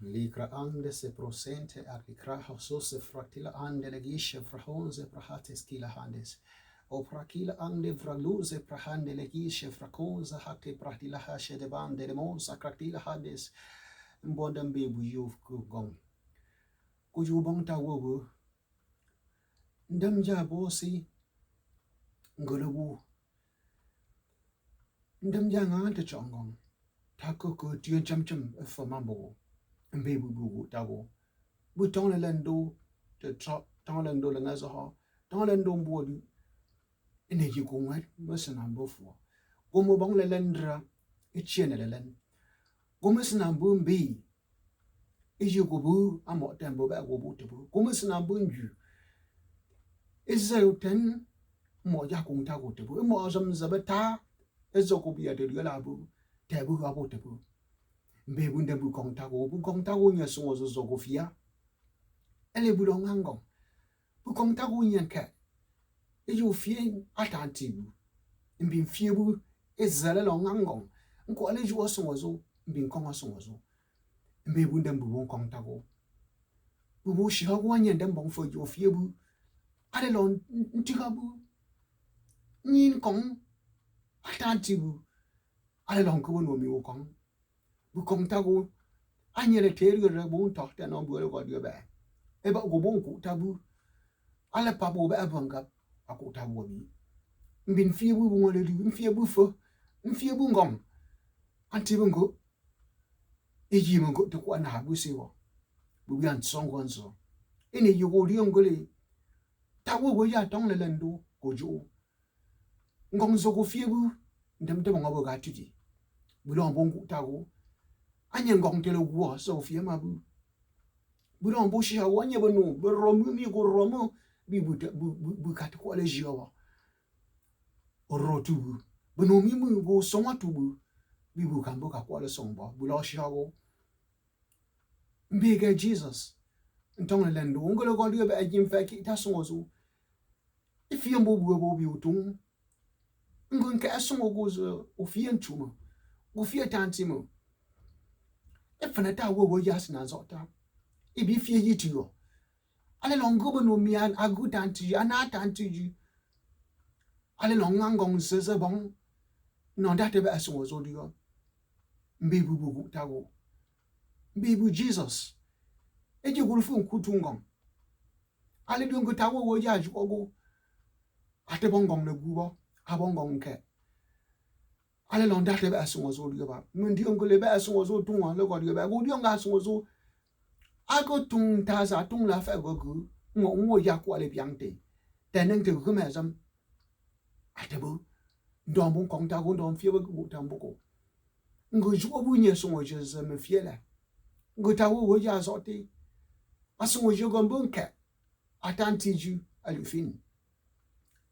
Likra ande se prosente aklikra hasos fratila ande legishe frahonze prahates kila handes. O prakila ande vraluze prahande legishe frakonza hake prahtila hashe de bande de monsa kratila handes. Mbonda mbebu yuf kugong. Kujubong ta wobu. Ndamja bosi ngolobu. Ndamja ngante chongong. Tako ko tien cham cham famambo. Mbebu bugu tago. Bu tong le lendo te tong lendo le ngazo tong lendo mbodu ene yi ko ngat masana mbofo gomo bong le lendra ichiene le len gomo sana mbumbi eji ko bu amo tembo ba go bu te bu gomo sana mbunju ezo ten mo ja ko ta go te bu mo azam zabata ezo ko biya de la bu te bu abo te bu mbe bu ndembu kong ta go nya so zo go fia ele bu do ngangong bu kong ta go nya ka ejo fie atantibu mbin fie bu ezale lo ngangong nko ale jo so mbin kong so mbe bu ndembu bon kong ta go bu shi ha wo nya ndem bon fo jo fie bu ale lo ntiga bu nyin kong atantibu ale lo ko no mi wo kong bu kong ta go anyele terio re bon to ta no bu le go dio ba e ba go bon ku ta bu ale pa bo ba banga akota wobi mbin fie bu ngole du mfie bu fo mfie bu ngom anti bungo eji mungo to kwa na bu sewo bu yan songo nzo ene yugo ri ngole ta wo ya tong le lendo ko jo ngom zo ko fie bu ndem de ngo ga tiji bu lo bongu ta go anye ngom tele wo so fie ma bu lo bo shi ha wanye bonu bu romu mi go romu bi bu kat ko le jiwa orotu bu no mi mu go sonwa tu bu bi bu kan bo ka ko le sonbo bu lo shawo mbege Jesus ntong le ndo ngolo go dio be ajim fa ki ta sonzo ifi mbo bu bi utung ngun ka songo go zo ofi ntuma ofi tantimo e fana ta wo yas na zota ibi fi yitiyo ale longo no mi agu tanti ana tanti ale longang seze bon no date be aso zo dio mbebu bugu tago mbebu Jesus eji gulufu nkutungong ale dungu tawo wo ya jugo ate bongong ne gubo abongong ke ale lon date be aso zo dio ba mundi ngole be aso zo tunwa le go dio ba go dio nga aso zo ago tung ta za tung la fa go gu ngo ya kwa le piangte teneng te gu me zam atebo ndom bon kong ta go ndom fie go tambo ko ngo ju bu nye so ngo je me fie la ngo ta wo ya zo ti aso ngo je go bon ka atanti ju alufin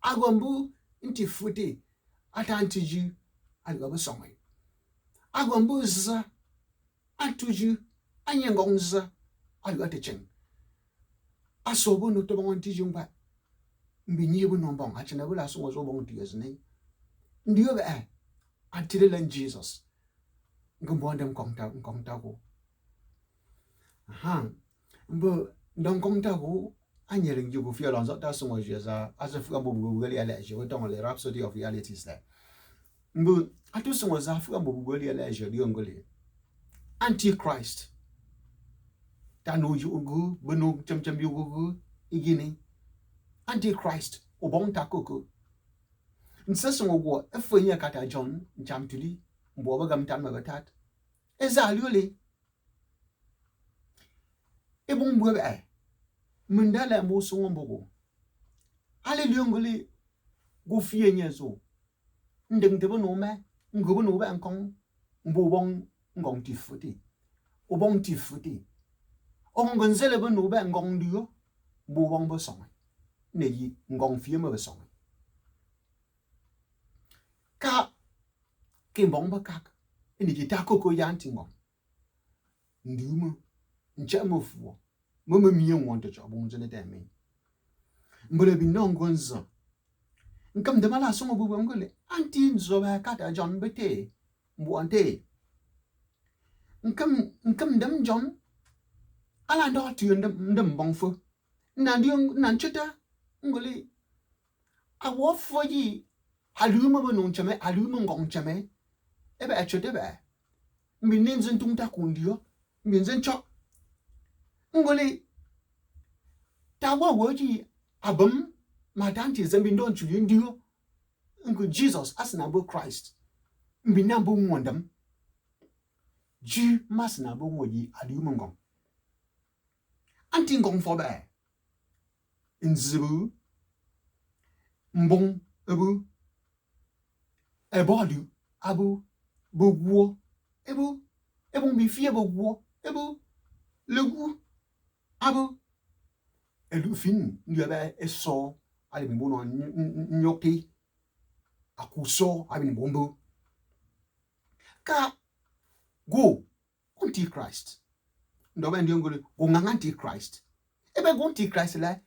agombu nti futi atanti ju algo ba so mai agombu za atuju anyengong za algo atecheng asobo no to bon ti jumba mbinyi bu no bon achina bula so zo bon ti yesne ndiyo ba atire lan Jesus ngombo ndem kong ta go aha mbo ndong kong ta go anyere nju bu fie lan zo ta so je za asafu ambo bu geli ala je to le Rhapsody of Reality is there mbo atu so za afu ambo bu geli ala je dio ngole Antichrist tanu yugu benu cham yugu igini Antichrist obong takoko nseso wo efenya kata John chamtuli mbo bagam tan mabatat ezaliole ebong bwe ba mundala mo so mbogo ale liongole go fie nyezo ndeng tebo no me ngobo no ba nkong mbo bong ngong tifuti obong tifuti ongon zele bo no ba ngong dio bo bong bo song ne yi ngong fie mo bo song ka ke bong ba kak ni ki ta koko yanti ngong ndumo ncha mo fu mo mi won to chobon zele de me mbole bi no ngonzo nkam de mala so mo bo ngole anti nzo ba kata John bete mbo ante nkam dem John ala ndo tu ndem bong fo na ndi na ncheta ngoli awo fo yi aluma bo non chame aluma ngong chame ebe achete be mbinin zin tung ta kundio mbin zin chok ngoli tawa woji abam madanti zambin don chuli ndio ngo Jesus asna bo Christ mbina bo ngondam ju masna bo ngoyi aluma ngong anti ngong fo be nzibu mbong ebu ebolu abu bogwo ebu mi fie bogwo ebu legu abu elufin ndiaba eso ali mbono nyoki akuso abi mbombo ka go antichrist ndoba ndiongole go nganganti Christ ebe go antichrist la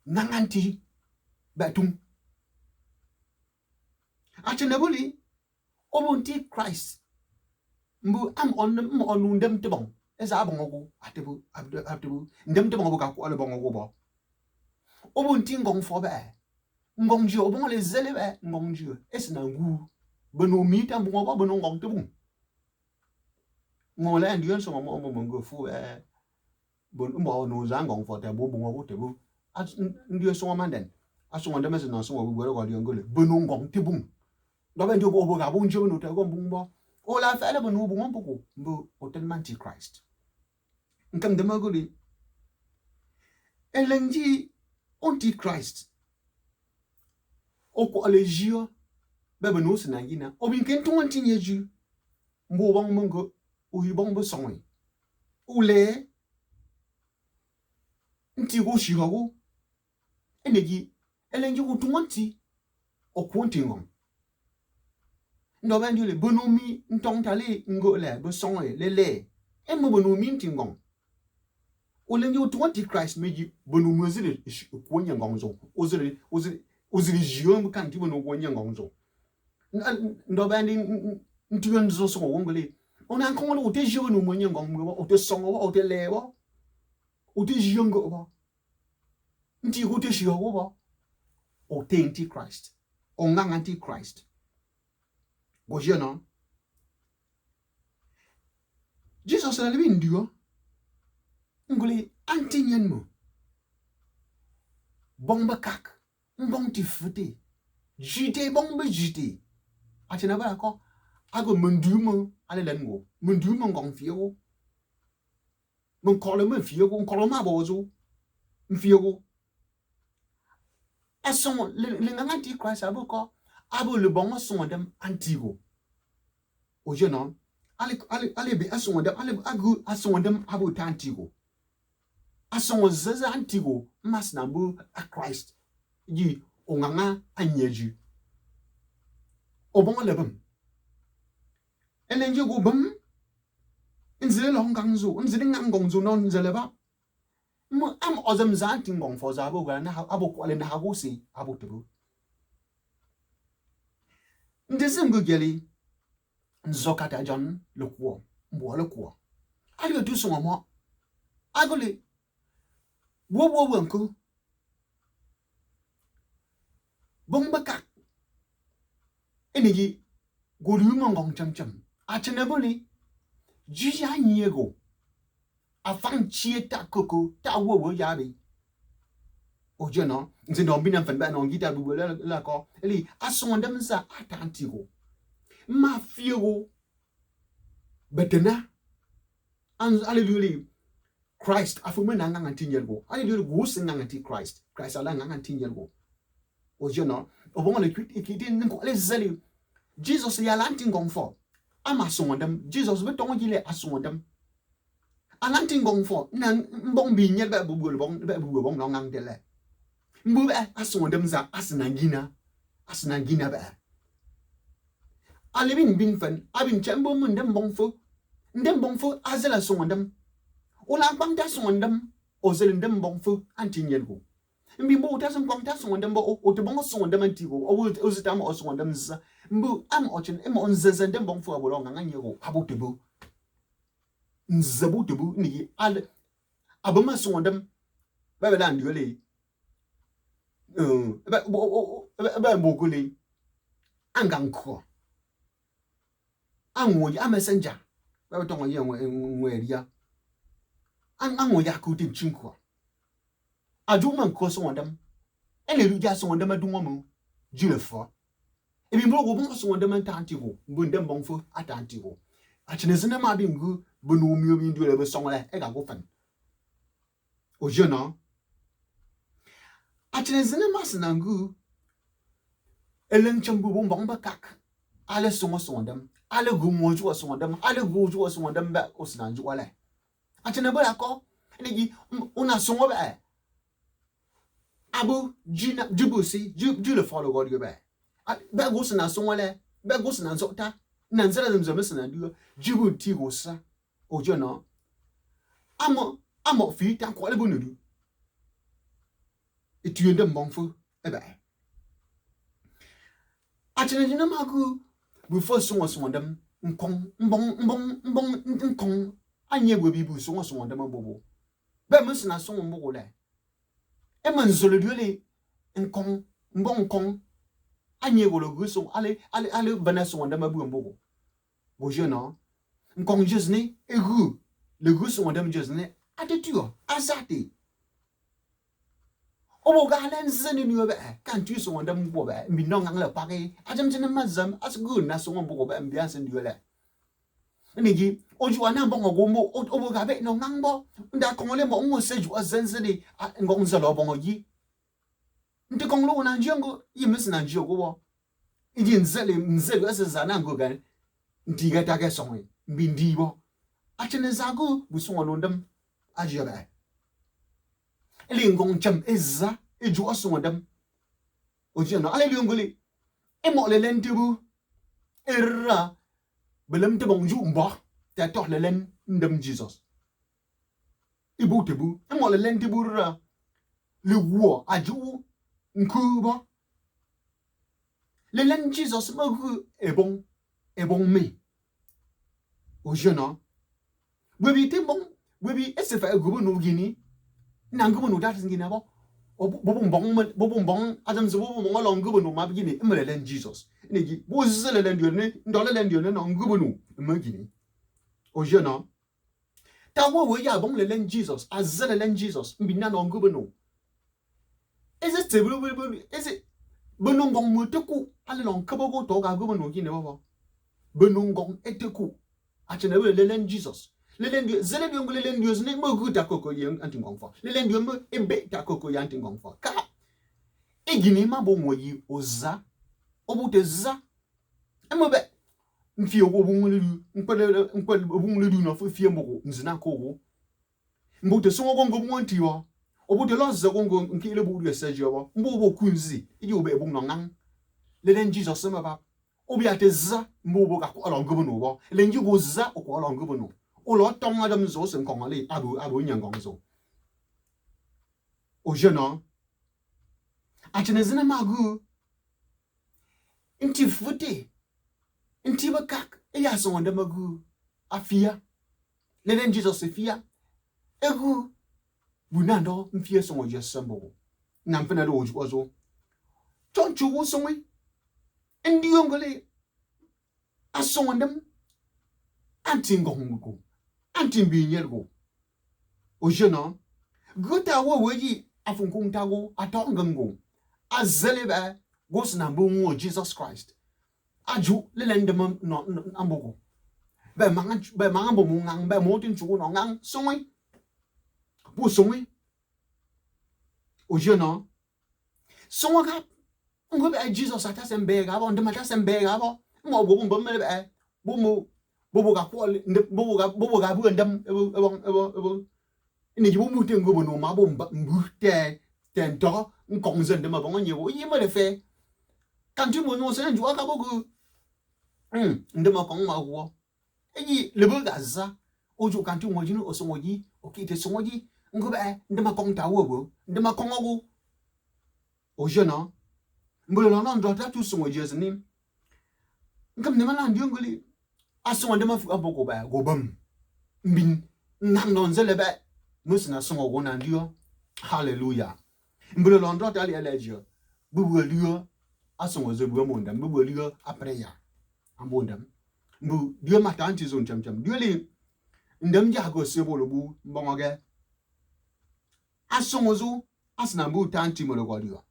nganganti batum achenebuli obunti Christ mbu am on ndem tebon eza abongo atebu ndem tebon bo ka ko le bongo bo obunti ngong fo ba ngong ji obon le zele ba ngong ji esna ngu beno mi tam bongo ba beno ngong tebun ngola ndiyon so mo ngo fu bon mbo no za ngong fo te bo bongo tebu ndiyo so manden aso wonde mese no so wo gboro ko ngole beno ngong tebun do ben jogo bo ga bo nje no te go mbumbo o la fa le beno bo ngompo mbo hotel antichrist nkam de magoli elenji antichrist oko alejio be beno sina yina obi ken to antinye ju mbo bang mongo o yibong bo sonwe ule nti go shihawo eneji elenji ko tuanti o kontingom ndo ben le bonomi ntong tale ngole bo sonwe lele emo bonomi ntingom olenji o tuanti Christ meji bonomi ozire ko nyangomzo ozire jiyo mkanti bono ko nyangomzo ndo ben ntiyon zo so ngole ona nkongolo o te jiyo no monye ngomgo o te songo o te lewo o te jiyo ngo nti ko te jiyo wo o te antichrist o ngang antichrist gojena Jesus la lebi ndio ngoli antinyenmo bomba kak mbong ti fute jite bomba jite atina ba ko ago mundumo ale lengo mundumo ngong fiego mon koloma fiego koloma bozo mfiego ason le nganti Christ aboko abo le bon son dem antigo o jeune ale be ason dem ale agu ason dem abo tantigo ason zaza antigo mas na bu a Christ yi onganga anyeju obon lebam elenje go bam nzile lo ngangzo nzile ngangongzo non nzile ba mo am ozam zanti ngong fo za abo ga na abo kwale na hago si abo tubu ndezimgo geli nzokata John le kwa mbo le kwa ali tu so mo agole wo nko bombaka enegi go rumo ngong cham achenebuli juja nyego afan chieta koko ta wo yabi o jeno nzindo mbina mfan no ngita bu la ko eli asondem za atantigo ma fiego betena an aleluli Christ afume na nganga tinyelgo aleluli go singa ngati Christ ala nganga tinyelgo o jeno o bon le kwiti nko le zali Jesus ya lanti ngomfo ama sondem Jesus betongo jile asondem alanti ngomfo na mbong bi nyel ba bu bong no ngang dele mbu asondem za asnangina ba alibin bin fan abin chambo mun dem bongfo azela sondem ola bangta sondem ozel dem bongfo anti nyelgo mbi mbo tasum kwangta sondem bo o te bongo sondem antigo o ozitama o sondem za mbu am ochin em on zezendem bongfo abolo ngang nyego abotebo nzabutubu ni abama sondam ba ba dan yole ba mogule angankro anwo ya messenger ba to ngo ye nweria anwo ya ku tin chinkwa aduma nko sondam ene lu ja sondam aduma mu jilefo ebi mbo go bon sondam tantigo mbundam bonfo atantigo achinezina ma bi ngu bunu mi obi ndu le be songole e ga go fan o jena achinezina ma sinangu elen chambu bon bon bakak ale songo sondam ale gu moju sondam ale gu ju sondam ba osnanju wala achine bora ko nigi una songo ba abu jina jubusi ju le follow god yo ba go sna songo le ba go sna zota na nzela zemzeme sna du jubu ti go sa o jena amo fi tan ko le bonudu etuyende mbonfo eba achine jina magu bu fo songo sondam nkon mbong nkon anye gwe bibu songo sondam bobo ba musna songo mbogo le e manzolo diole nkon mbong nkon anye go le guso ale bana sondam bu mbogo bo jena nkon jesne egu le guso sondam jesne atetuo azate obo galen zeni niwe ba kan tu sondam bo ba mi no ngang le pare ajam jene mazam as good na songo mbogo ba ambiance ndiole nigi oju ana bongo gombo obo gabe no ngangbo nda kongole mo ngo seju azenzeli ngong zalo bongo yi nti konglo na njengo yimis na njengo bo idi nzeli asezana ngogan nti gata ke songi mbindi bo achene zagu busongo londam ajaba eli ngong cham ezza eju osondam oju no ale liongoli emo le lentibu erra belum te bonju mba ta to le len ndam Jesus ibu tebu emo le len tebu ra le wo aju nkuba le len Jesus magu ebon me o jeuna webi te bon webi esefa gubu no gini nangubu no dat ngina bo bobon adam zo bobon long gubu no ma gini emele len Jesus negi bo zele len dione ndole len dione no ngubu no magini o jeuna ta wo ya bon le len Jesus azele len Jesus mbina no ngubu no eze tebulu eze benongong muteku ale long kabogo to ga gubu no gini bo benongong eteku achene le len Jesus le len zele dione le len dios ne magu ta koko yen antingong fa le len dione ebe ta koko yen antingong fa ka egini ma bo moyi oza obuteza emobe mfi ogobungulu nkwele obungulu no fie mbogo nzina ko wo mbote songo gongo bwontiwa obute loze gongo nkile budu esejobo mbobo kunzi idi obe ebung nang lelen Jesus maba obi ateza mbobo ka ko longo no bo lenji goza ko longo no olo tong adam zo sen kongale abu nyangonzo o jeuna achenezina magu inti fute inti bakak eya sonda magu afia lelen Jesus afia egu bunando mfie songo jesembo nampena do ozo tonchu wo sonwe ndi yongole asondam antingongo antimbinyergo o jeuna gota wo weyi afunkuntago atongango azeleba gosna mbongo Jesus Christ aju lelendem no ambogo be manga bo mungang be motin chugo no ngang songi bu songi o jeuna songa ngo be Jesus atasembe bo ndema atasembe bo mo bo bo mele be bo mo bo ga ko bo ga bu ndem ebo ni jibu mutin go bo no ma bo mbute tento nkongzen de ma bo nyewo yima le fe kan tu mo no se nju aka bogu ndema kong ma wo eyi lebe gaza oju kan tu mo jinu osongoji okite songoji ngobe ndema kong ta wo ndema kong ogu o jeuna mbolo no ndo ta tu songoji ezini ngam ne mala ndi ngoli asongo ndema fu abogo ba go bam mbin nang non zele ba musna songo wona ndio hallelujah mbele londo tali elejo bubu liyo asongo zo bu monda bubu liyo après ya ambondam mbu dio matanti zon cham dio li ndam jago sebo bu mbongoge asongo zo asna bu tanti mo lo dio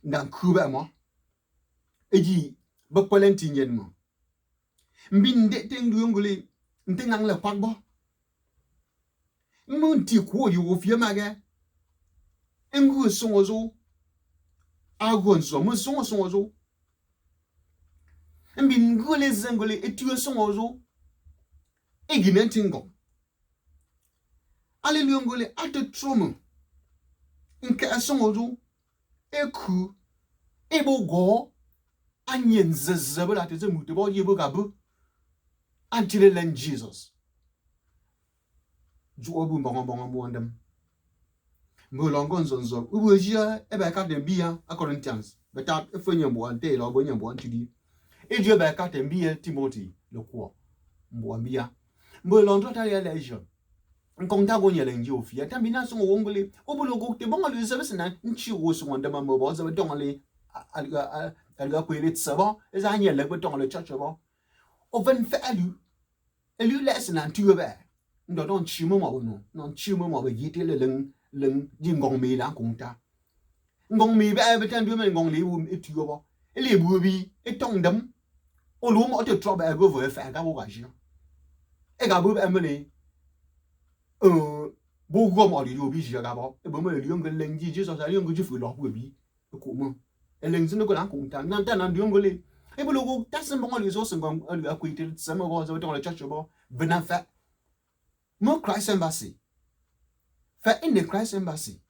ndan kuba mo eji bapalenti nyen mo mbinde tengu yongule ntengang le kwagbo munti ko yo fie mage engu songo zo agonso mun songo zo mbin ngule zengule etu songo zo eginentingo alelu ngule atetromo nke songo zo eku ebogo anyen zezebela teze mutebo yebo gabu until len Jesus juobu mbongo mwandam mbulongo nzonzo ubujia ebe ka de bia Corinthians beta efenye mbo ante lo bonye mbo antidi ejo ebe ka de bia Timothy lokwo mbo bia mbulongo ta ya lejo nkonta go nyele nji ofia tambina so wongole obulogo te bongo le service na nchi wo so ndama mo bo zo dongole alga ko ile tsaba eza nyele bo dongole church bo oven fa elu lesson na tuba ndo don chimo mo no non chimo mo be yite le leng di ngong mi la kunta ngong mi ba be tan du men ngong li wu etuo bo ele bu bi etong dam o lu mo te trouble e go vo fa ga bo ga ji e ga bu be mele bo go mo li yo bi ji ga bo e bo mo li yo ngel leng ji Jesus ali ngo ji fu lo bu bi ko mo e leng zin ko la kunta nan tan nan du ngole e bo lo go tasen bo li so ngong ali a kuite sama go zo to le church bo venan fa mo Christ Embassy fa in the Christ Embassy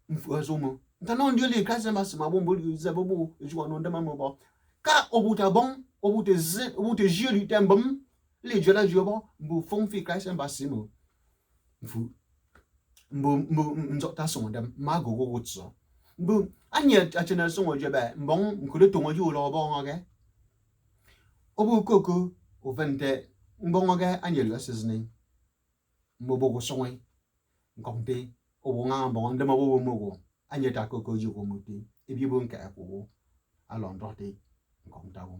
mfu azomo ntana ndio le Christ Embassy ma bombo ze bobo ejuwa no ndama mo bo ka obuta bon obute jiri tembam le jola jobo mbu fon fi Christ Embassy mo mfu mbu nzota so ndam ma gogo wotso mbu anya achena so ngoje ba mbon nkule to ngoje lo bo ngoge obu koko ovente mbongoge anya lo seasoning mbo bogo sonwe ngombe obonga mbon ndama bo mogo anya ta koko jugo muti ebi bon ka ko alon dote ngomta bo